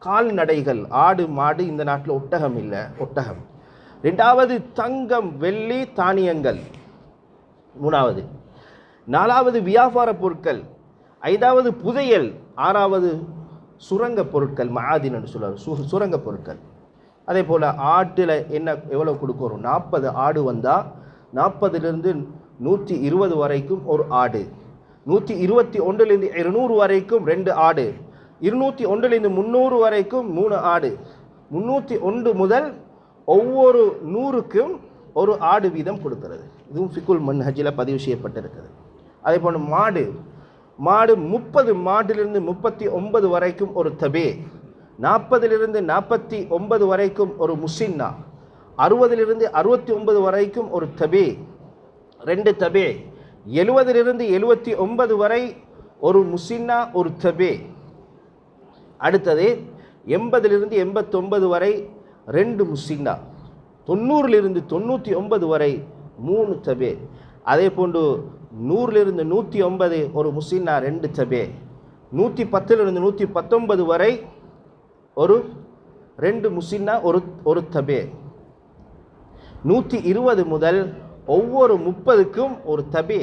கால்நடைகள், ஆடு மாடு, இந்த நாட்டில் ஒட்டகம் இல்லை, ஒட்டகம். 2வது தங்கம் வெள்ளி தானியங்கள். 3வது 4வது வியாபார பொருட்கள். 5வது புதையல். 6வது சுரங்க பொருட்கள், மஆதின் என்று சொல்லுவாங்க, சுரங்க பொருட்கள். அதே போல் ஆட்டில் என்ன எவ்வளோ கொடுக்குறோம்? 40 ஆடு வந்தால் 40லிருந்து 120 வரைக்கும் ஒரு ஆடு, 121லிருந்து 200 வரைக்கும் 2 ஆடு, 201லிருந்து 300 வரைக்கும் 3 ஆடு, 301 முதல் ஒவ்வொரு 100க்கும் ஒரு ஆடு வீதம் கொடுக்கிறது. இதுவும் ஃபிக்குல் மன்ஹஜில் பதிவு செய்யப்பட்டிருக்கிறது. அதே போல் மாடு 30 மாடிலிருந்து 39 வரைக்கும் ஒரு தபே, 40லிருந்து 49 வரைக்கும் ஒரு முசின்னா, 60லிருந்து 69 வரைக்கும் ஒரு தபே, 2 தபே, 70லிருந்து 79 வரை ஒரு முசின்னா, ஒரு தபே. அடுத்தது 80லிருந்து 89 வரை 2 முசின்னா, 90லிருந்து 99 வரை 3 தபே. அதே போன்று 100லிருந்து 109 ஒரு முசின்னா, 2 தபே, 110லிருந்து 119 வரை ஒரு 2 முசின்னா, ஒரு தபே, 120 முதல் ஒவ்வொரு 30க்கும் ஒரு தபே,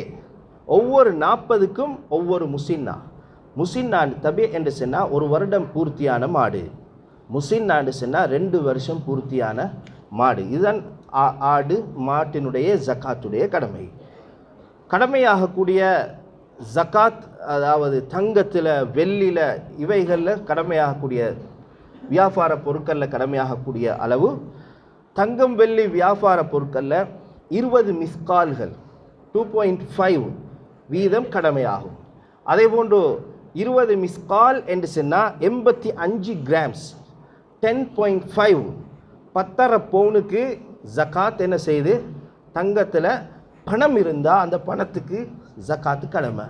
ஒவ்வொரு 40க்கும் ஒவ்வொரு முசின்னா. முசின்னா தபே என்று சொன்னால் 1 வருடம் பூர்த்தியான மாடு, முசின்னான்னு சொன்னால் 2 வருஷம் பூர்த்தியான மாடு. இதுதான் ஆடு மாட்டினுடைய ஜக்காத்துடைய கடமை. கடமையாகக்கூடிய ஜக்காத், அதாவது தங்கத்தில், வெள்ளியில், இவைகளில் கடமையாகக்கூடிய வியாபார பொருட்களில் கடமையாகக்கூடிய அளவு, தங்கம் வெள்ளி வியாபார பொருட்களில் 20 மிஸ்கால்கள் 2.5 வீதம் கடமையாகும். அதே போன்று 20 மிஸ்கால் என்று சொன்னால் 85 கிராம்ஸ் 10.5 10.5 பவுனுக்கு ஜக்காத் என்ன செய்து? தங்கத்தில் பணம் இருந்தால் அந்த பணத்துக்கு ஜக்காத்து கடமை.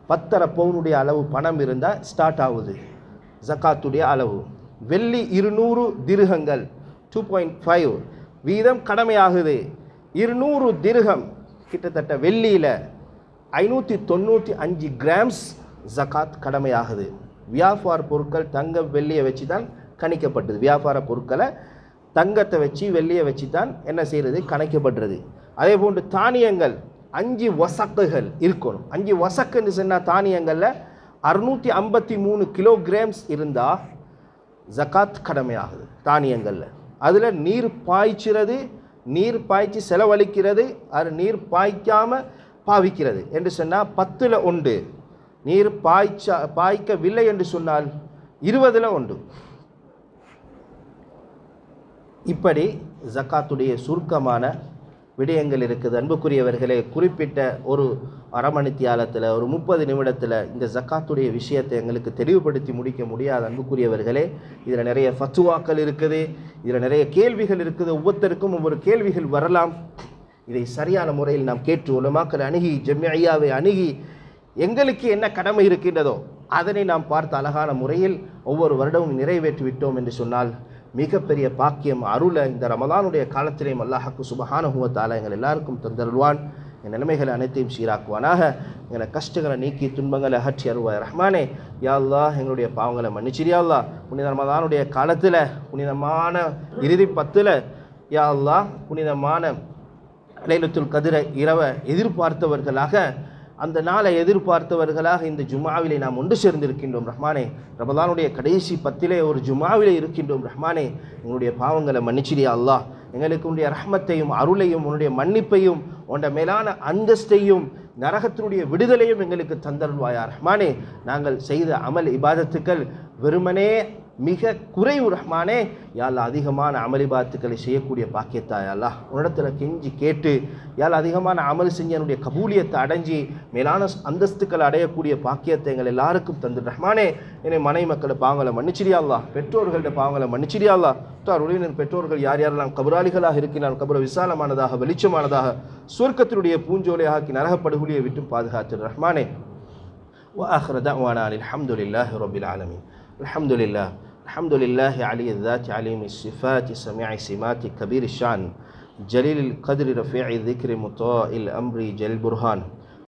10.5 பவுனுடைய அளவு பணம் இருந்தால் ஸ்டார்ட் ஆகுது ஜக்காத்துடைய அளவு. வெள்ளி 200 திர்ஹங்கள் 2.5 வீதம் கடமையாகுது. 200 திர்ஹம் கிட்டத்தட்ட வெள்ளியில் 595 கிராம்ஸ் ஜக்காத் கடமையாகுது. வியாபார பொருட்கள் தங்கம் வெள்ளியை வச்சு தான் கணிக்கப்பட்டது. வியாபார பொருட்களை தங்கத்தை வச்சு வெள்ளியை வச்சு தான் என்ன செய்கிறது? கணிக்கப்படுறது. அதே போன்று தானியங்கள் 5 வசக்குகள் இருக்கணும். 5 வசக்குன்னு சொன்னால் தானியங்களில் 653 கிலோகிராம்ஸ் இருந்தால் ஜக்காத் கடமையாகுது தானியங்களில். அதில் நீர் பாய்ச்சிறது, நீர் பாய்ச்சி செலவழிக்கிறது, அது நீர் பாய்க்காமல் பாவிக்கிறது என்று சொன்னால் 10ல் 1, நீர் பாய்க்கவில்லை என்று சொன்னால் 20ல் 1. இப்படி ஜக்காத்துடைய சுருக்கமான விடயங்கள் இருக்குது. அன்புக்குரியவர்களே, குறிப்பிட்ட ஒரு அரை மணித்தியாலத்தில், ஒரு 30 நிமிடத்தில் இந்த ஜக்காத்துடைய விஷயத்தை எங்களுக்கு தெளிவுபடுத்தி முடிக்க முடியாது. அன்புக்குரியவர்களே, இதில் நிறைய ஃபத்துவாக்கள் இருக்குது, இதில் நிறைய கேள்விகள் இருக்குது. ஒவ்வொருத்தருக்கும் ஒவ்வொரு கேள்விகள் வரலாம். இதை சரியான முறையில் நாம் கேட்டு உலமாக்களை அணுகி, ஜம்மியாவை அணுகி, எங்களுக்கு என்ன கடமை இருக்கின்றதோ அதனை நாம் பார்த்து அழகான முறையில் ஒவ்வொரு வருடமும் நிறைவேற்றி விட்டோம் என்று சொன்னால் மிகப்பெரிய பாக்கியம், அருளை இந்த ரமலானுடைய காலத்திலேயும் அல்லாஹ்க்கு சுப்ஹானஹு வ தஆலா எங்கள் எல்லாருக்கும் தந்தருள்வான். என் நிலைமைகளை அனைத்தையும் சீராக்குவானாக. எங்களை கஷ்டங்களை நீக்கி துன்பங்களை அகற்றி அருள்வாய் ரஹ்மானே. யா அல்லாஹ், எங்களுடைய பாவங்களை மன்னிச்சிரியா அல்லாஹ். புனித ரமலானுடைய காலத்தில், புனிதமான இறுதி 10ல் யா அல்லாஹ், புனிதமான லைலத்துல் கத்ரை இரவை எதிர்பார்த்தவர்களாக, அந்த நாளை எதிர்பார்த்தவர்களாக இந்த ஜுமாவிலே நாம் ஒன்று சேர்ந்திருக்கின்றோம் ரஹ்மானே. ரமலானுடைய கடைசி 10லே ஒரு ஜுமாவிலே இருக்கின்றோம் ரஹ்மானே. எங்களுடைய பாவங்களை மன்னிச்சிரியா அல்லாஹ். எங்களுக்கு உன்னுடைய ரஹ்மத்தையும் அருளையும் உன்னுடைய மன்னிப்பையும் உன்னுடைய மேலான அந்தஸ்தையும் நரகத்தினுடைய விடுதலையும் எங்களுக்கு தந்தருள்வாயா ரஹ்மானே. நாங்கள் செய்த அமல் இபாதத்துக்கள் வெறுமனே மிக குறைவு ரஹ்மானே. யா அல்லாஹ் அதிகமான அமல் இபாதத்துக்களை செய்யக்கூடிய பாக்கியத்தா யா அல்லாஹ் உன்னிடத்தில் கெஞ்சி கேட்டு யா அல்லாஹ் அதிகமான அமல் செஞ்சு என்னுடைய கபூலியத்தை அடைஞ்சி மேலான அந்தஸ்துக்களை அடையக்கூடிய பாக்கியத்தை எங்கள் எல்லாருக்கும் தந்து ரஹ்மானே. என்னை மனைவி மக்களை பாவங்களை மன்னிச்சிரியா அல்லாஹ், பெற்றோர்கள்ட்ட பாவங்களை மன்னிச்சிரியா அல்லாஹ். உறவினர் பெற்றோர்கள் யார் யாரெல்லாம் கபராளிகளாக இருக்கிறார் கபர விசாலமானதாக வெளிச்சமானதாக சுவர்க்கத்தினுடைய பூஞ்சோலையாக ஆக்கி நரகப்படுகொலியை விட்டு பாதுகாத்து ரஹ்மானே. وآخر دعوانا الحمد لله رب العالمين. الحمد لله الحمد لله علي الذات عليم الصفات سميع سمات كبير الشان جليل القدر رفيع الذكر مطاع الأمر جل البرهان